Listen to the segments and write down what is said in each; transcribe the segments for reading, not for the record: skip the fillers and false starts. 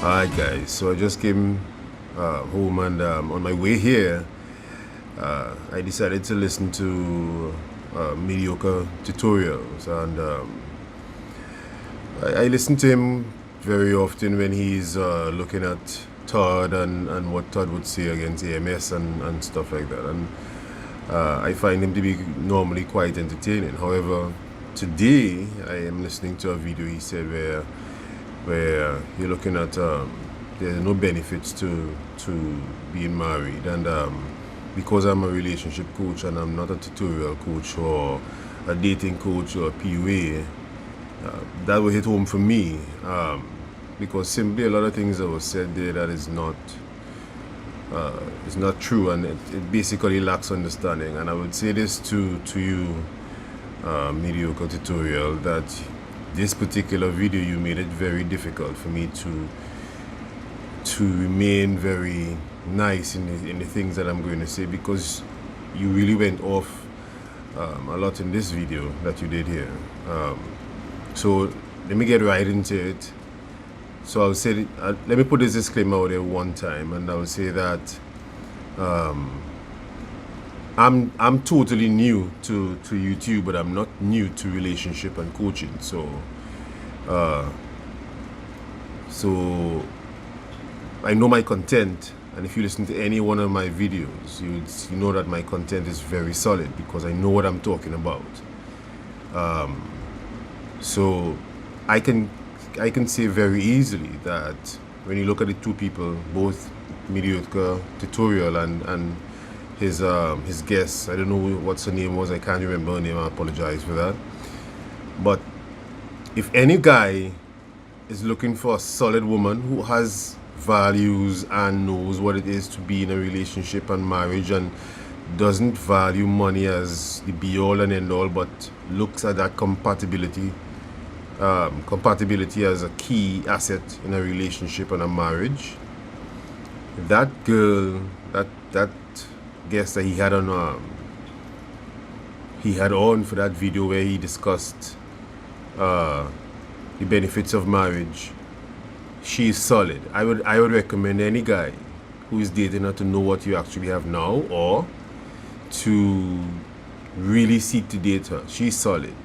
Alright guys, so I just came home and on my way here I decided to listen to Mediocre tutorials and I listen to him very often when he's looking at Todd and what Todd would say against AMS and stuff like that, and I find him to be normally quite entertaining. However, today I am listening to a video he said where you're looking at there's no benefits to being married, and because I'm a relationship coach and I'm not a tutorial coach or a dating coach or a PUA, that will hit home for me, because simply a lot of things that was said there that is not true, and it basically lacks understanding. And I would say this to you, Mediocre tutorial, that this particular video, you made it very difficult for me to remain very nice in the things that I'm going to say, because you really went off a lot in this video that you did here. So let me get right into it. So I'll say, let me put this disclaimer out there one time, and I will say that I'm totally new to YouTube, but I'm not new to relationship and coaching. So I know my content, and if you listen to any one of my videos, you know that my content is very solid because I know what I'm talking about. So I can say very easily that when you look at the two people, both Mediocre tutorial and his guest, I don't know what her name was, I can't remember her name, I apologize for that. But if any guy is looking for a solid woman who has values and knows what it is to be in a relationship and marriage, and doesn't value money as the be all and end all, but looks at that compatibility as a key asset in a relationship and a marriage, that girl, that guest that he had on for that video where he discussed the benefits of marriage, she's solid. I would recommend any guy who is dating her to know what you actually have now, or to really seek to date her. She's solid.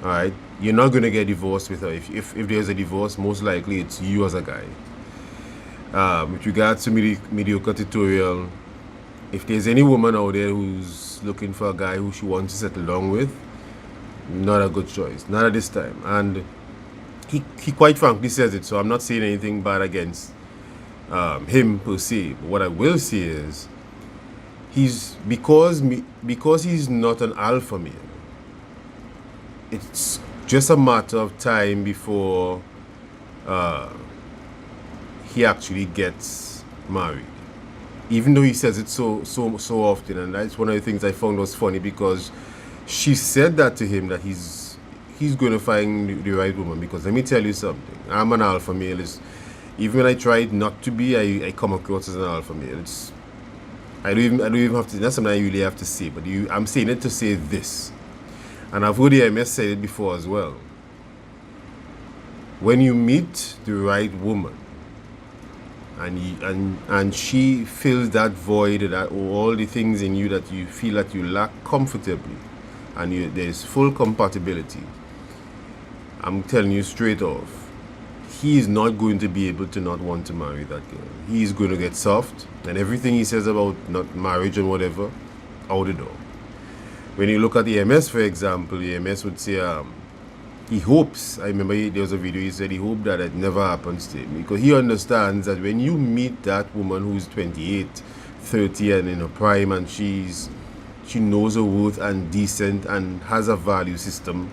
All right, you're not gonna get divorced with her. If there's a divorce, most likely it's you as a guy. With regards to Mediocre tutorial, if there's any woman out there who's looking for a guy who she wants to settle down with, not a good choice, not at this time. And he quite frankly says it, so I'm not saying anything bad against him per se. But what I will say is, because he's not an alpha male, it's just a matter of time before he actually gets married. Even though he says it so often, and that's one of the things I found was funny, because she said that to him, that he's going to find the right woman. Because let me tell you something, I'm an alpha male. Even when I tried not to be, I come across as an alpha male. I don't even have to. That's something I really have to say. But I'm saying it to say this, and I've heard the MS say it before as well. When you meet the right woman, and she fills that void, that all the things in you that you feel that you lack comfortably, and there's full compatibility, I'm telling you straight off, he is not going to be able to not want to marry that girl. He is going to get soft, and everything he says about not marriage and whatever, out the door. When you look at the MS, for example, the MS would say he hopes, I remember there was a video, he said he hoped that it never happens to him, because he understands that when you meet that woman who's 28, 30 and in her prime, and she knows her worth and decent and has a value system,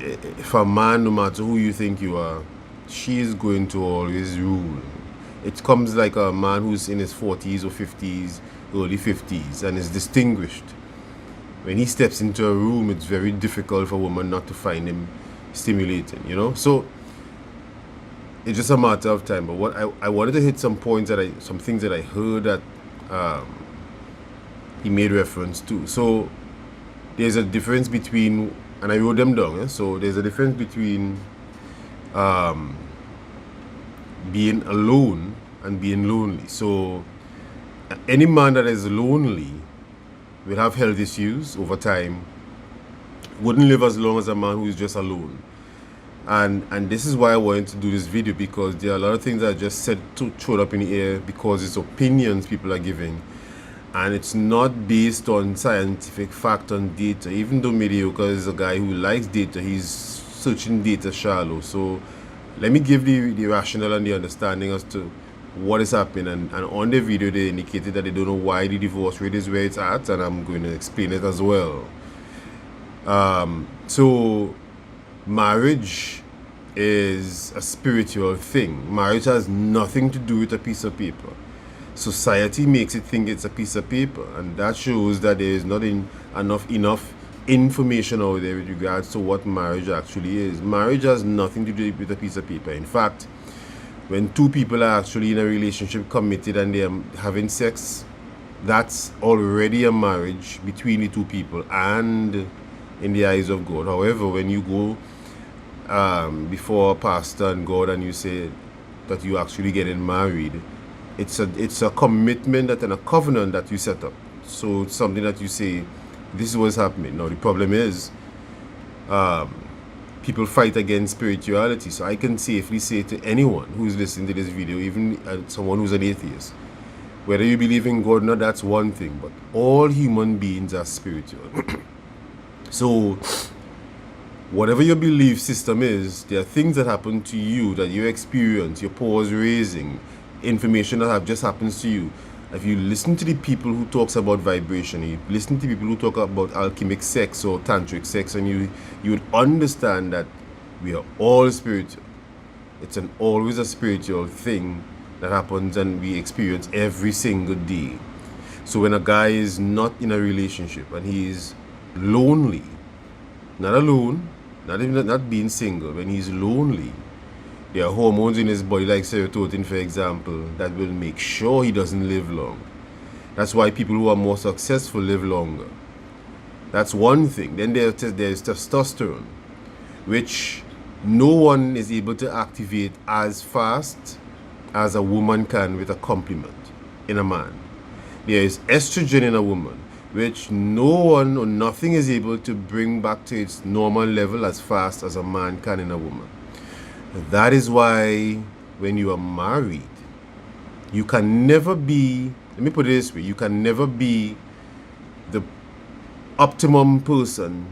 if a man, no matter who you think you are, she is going to always rule. It comes like a man who's in his 40s or 50s, early 50s, and is distinguished. When he steps into a room, it's very difficult for a woman not to find him stimulating, you know? So it's just a matter of time. But what I wanted to hit some points, some things that I heard that he made reference to. So there's a difference between, and I wrote them down, so there's a difference between being alone and being lonely. So any man that is lonely will have health issues over time, wouldn't live as long as a man who is just alone. And this is why I wanted to do this video, because there are a lot of things that I just said to throw up in the air because it's opinions people are giving, and it's not based on scientific fact on data. Even though Mediocre is a guy who likes data, he's searching data shallow. So let me give the rationale and the understanding as to what is happening. And on the video they indicated that they don't know why the divorce rate is where it's at, and I'm going to explain it as well. So marriage is a spiritual thing. Marriage has nothing to do with a piece of paper. Society makes it think it's a piece of paper, and that shows that there is not enough information out there with regards to what marriage actually is. Marriage has nothing to do with a piece of paper. In fact, when two people are actually in a relationship, committed, and they are having sex, that's already a marriage between the two people and in the eyes of God. However, when you go before a pastor and God and you say that you actually getting married, it's a commitment and a covenant that you set up. So it's something that you say, this is what's happening. Now the problem is people fight against spirituality. So I can safely say to anyone who's listening to this video, even someone who's an atheist, whether you believe in God or not, that's one thing, but all human beings are spiritual. So whatever your belief system is, there are things that happen to you, that you experience, your pause raising, information that just happens to you. If you listen to the people who talks about vibration, you listen to people who talk about alchemic sex or tantric sex, and you would understand that we are all spiritual. It's always a spiritual thing that happens and we experience every single day. So when a guy is not in a relationship and he is lonely, not alone, not being single, when he's lonely, there are hormones in his body like serotonin, for example, that will make sure he doesn't live long. That's why people who are more successful live longer. That's one thing. Then there's testosterone, which no one is able to activate as fast as a woman can with a compliment in a man. There is estrogen in a woman, which no one or nothing is able to bring back to its normal level as fast as a man can in a woman. That is why when you are married, you can never be, let me put it this way, you can never be the optimum person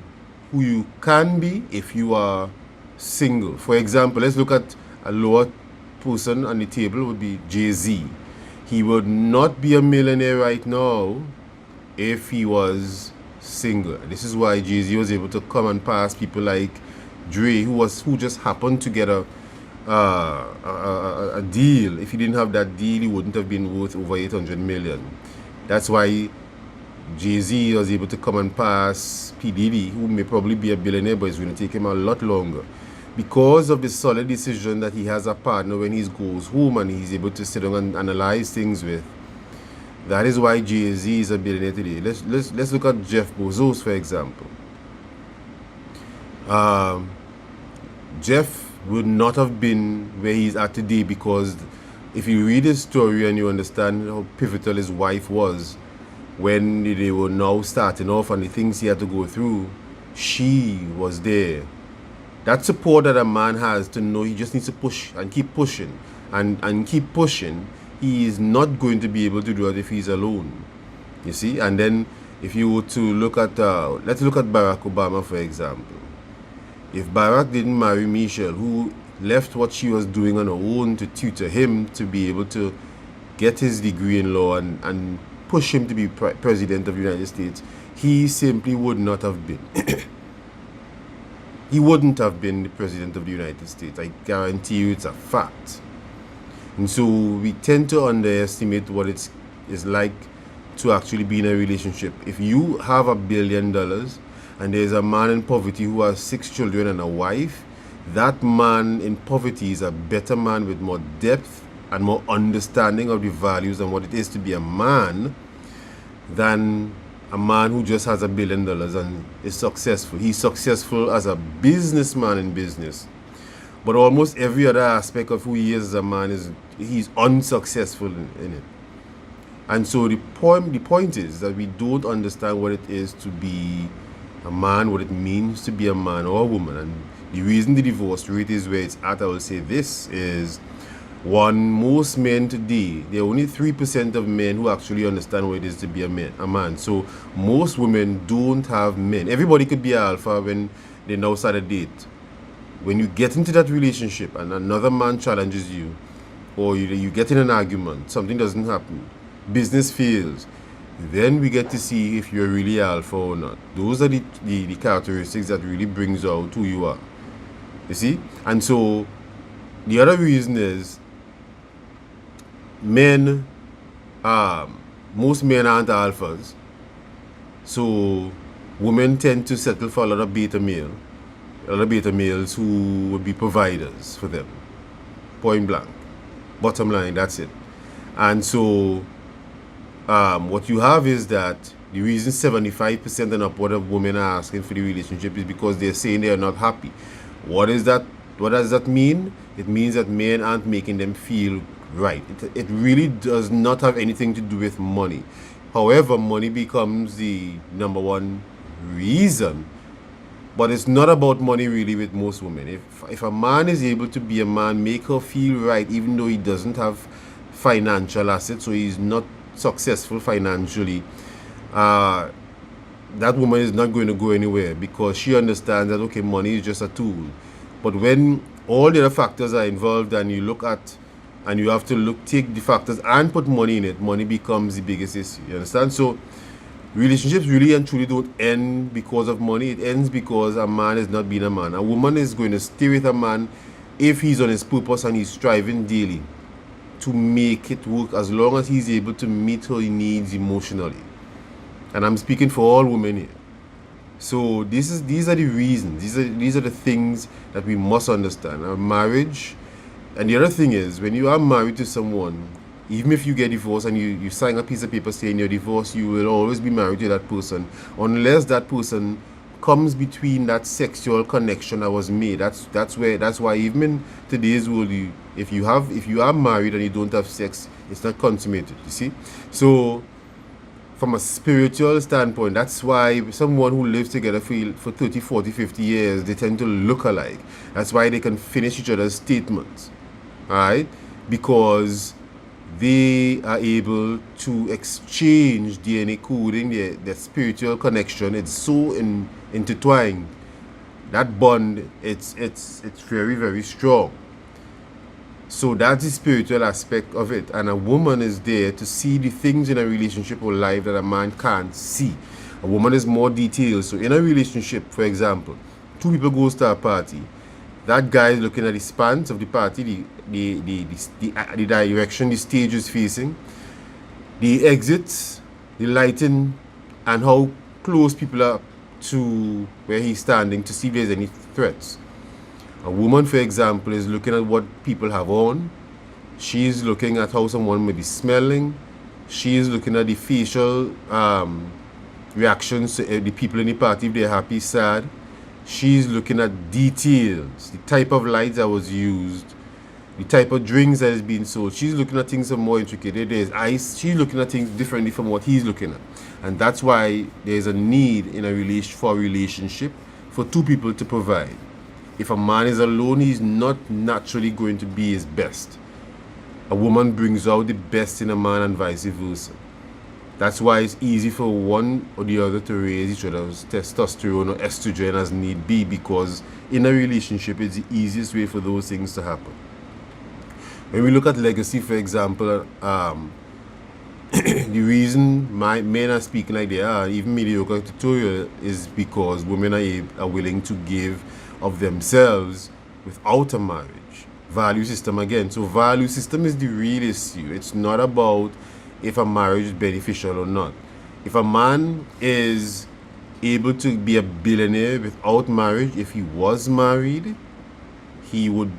who you can be if you are single. For example, let's look at a lower person on the table, would be Jay-Z. He would not be a millionaire right now if he was single. This is why Jay-Z was able to come and pass people like Dre, who just happened to get a deal. If he didn't have that deal, he wouldn't have been worth over 800 million. That's why Jay-Z was able to come and pass P. Diddy, who may probably be a billionaire, but it's going to take him a lot longer, because of the solid decision that he has a partner when he goes home and he's able to sit down and analyze things with. That is why Jay-Z is a billionaire today. Let's look at Jeff Bezos, for example. Jeff would not have been where he's at today, because if you read his story and you understand how pivotal his wife was when they were now starting off and the things he had to go through, she was there. That support that a man has to know he just needs to push and keep pushing and keep pushing. He is not going to be able to do it if he's alone. You see? And then if you were to look at, let's look at Barack Obama, for example. If Barack didn't marry Michelle, who left what she was doing on her own to tutor him to be able to get his degree in law and push him to be president of the United States, he simply would not have been. He wouldn't have been the president of the United States. I guarantee you, it's a fact. And so we tend to underestimate what it is like to actually be in a relationship. If you have $1 billion and there's a man in poverty who has 6 children and a wife, that man in poverty is a better man with more depth and more understanding of the values and what it is to be a man than a man who just has $1 billion and is successful. He's successful as a businessman in business, but almost every other aspect of who he is as a man he's unsuccessful in it. And so the point is that we don't understand what it is to be a man, what it means to be a man or a woman. And the reason the divorce rate is where it's at, I will say this, is one, most men today, there are only 3% of men who actually understand what it is to be a man. So most women don't have men. Everybody could be an alpha when they now start a date. When you get into that relationship and another man challenges you, or you get in an argument, something doesn't happen, business fails, then we get to see if you're really alpha or not. Those are the characteristics that really brings out who you are. You see? And so the other reason is men, most men aren't alphas. So women tend to settle for a lot of beta males who would be providers for them. Point blank. Bottom line, that's it. And so what you have is that the reason 75% and upward of women are asking for the relationship is because they're saying they are not happy. What does that mean? It means that men aren't making them feel right. It really does not have anything to do with money. However, money becomes the number one reason. But it's not about money really with most women. If a man is able to be a man, make her feel right, even though he doesn't have financial assets, so he's not successful financially, that woman is not going to go anywhere, because she understands that, okay, money is just a tool. But when all the other factors are involved and you look at, and you have to take the factors and put money in it, money becomes the biggest issue. You understand? So relationships really and truly don't end because of money. It ends because a man is not being a man. A woman is going to stay with a man if he's on his purpose and he's striving daily to make it work, as long as he's able to meet her needs emotionally. And I'm speaking for all women here. So these are the reasons. These are the things that we must understand. Our marriage, and the other thing is, when you are married to someone, even if you get divorced and you sign a piece of paper saying you're divorced, you will always be married to that person, unless that person comes between that sexual connection that was made. That's why even in today's world, if you are married and you don't have sex, it's not consummated. You see? So from a spiritual standpoint, that's why someone who lives together for 30, 40, 50 years, they tend to look alike. That's why they can finish each other's statements. Alright? Because they are able to exchange DNA coding, their spiritual connection. It's so intertwined. That bond, it's very, very strong. So that's the spiritual aspect of it. And a woman is there to see the things in a relationship or life that a man can't see. A woman is more detailed. So in a relationship, for example, two people goes to a party. That guy is looking at the spans of the party, the direction the stage is facing, the exits, the lighting, and how close people are to where he's standing to see if there's any threats. A woman, for example, is looking at what people have on. She's looking at how someone may be smelling. She's looking at the facial reactions to the people in the party, if they're happy, sad. She's looking at details, the type of lights that was used, the type of drinks that is being sold. She's looking at things more intricate. There's ice. She's looking at things differently from what he's looking at. And that's why there's a need in a relationship for two people to provide. If a man is alone, he's not naturally going to be his best. A woman brings out the best in a man and vice versa. That's why it's easy for one or the other to raise each other's testosterone or estrogen as need be, because in a relationship, it's the easiest way for those things to happen. When we look at legacy, for example, the reason men are speaking like they are, even Mediocre tutorial, is because women are willing to give of themselves without a marriage. Value system again. So value system is the real issue. It's not about if a marriage is beneficial or not. If a man is able to be a billionaire without marriage, if he was married, he would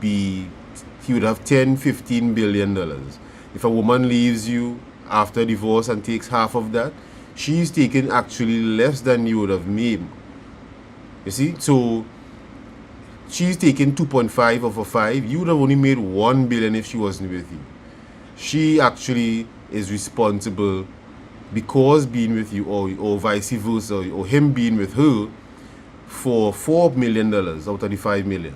have 10, 15 billion dollars. If a woman leaves you after divorce and takes half of that, she's taking actually less than you would have made. You see? So she's taking 2.5 over 5. You would have only made 1 billion if she wasn't with you. She actually is responsible because being with you, or vice versa, or him being with her, for $4 million out of the 5 million.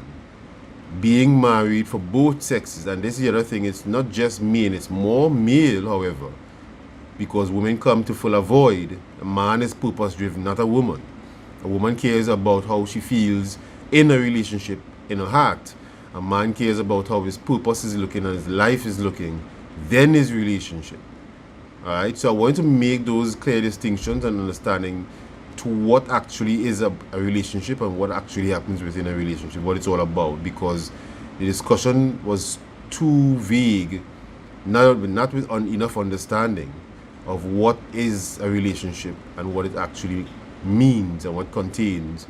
Being married for both sexes, and this is the other thing, it's not just men, it's more male, however, because women come to fill a void. A man is purpose driven, not a woman. A woman cares about how she feels in a relationship, in her heart. A man cares about how his purpose is looking and his life is looking, then his relationship. Alright, so I want to make those clear distinctions and understanding to what actually is a relationship and what actually happens within a relationship, what it's all about, because the discussion was too vague, not with enough understanding of what is a relationship and what it actually means and what contains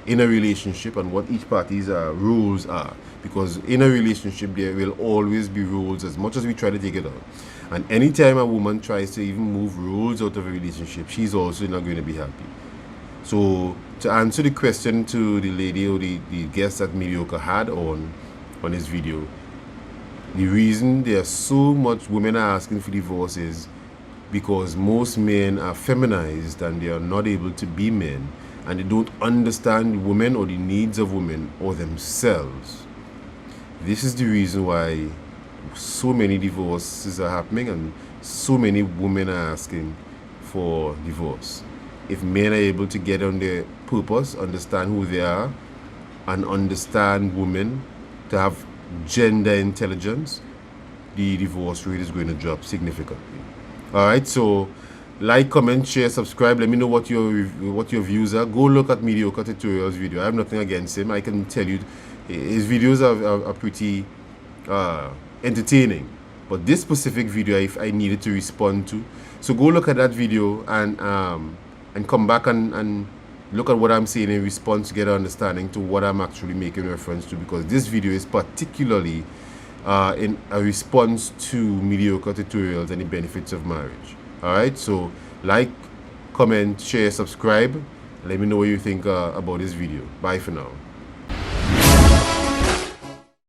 in a relationship and what each party's rules are. Because in a relationship there will always be rules, as much as we try to take it out. And anytime a woman tries to even move rules out of a relationship, she's also not going to be happy. So to answer the question to the lady or the guest that Mediocre had on his video, the reason there are so much women are asking for divorce is because most men are feminized and they are not able to be men, and they don't understand women or the needs of women or themselves. This is the reason why so many divorces are happening and so many women are asking for divorce. If men are able to get on their purpose, understand who they are, and understand women to have gender intelligence, the divorce rate is going to drop significantly. Alright, so like, comment, share, subscribe. Let me know what your views are. Go look at Mediocre Tutorials video. I have nothing against him. I can tell you his videos are pretty entertaining, but this specific video I needed to respond to, so go look at that video and come back and look at what I'm saying in response to get an understanding to what I'm actually making reference to, because this video is particularly in a response to Mediocre Tutorials and the benefits of marriage. Alright, so like, comment, share, subscribe, and let me know what you think about this video. Bye for now.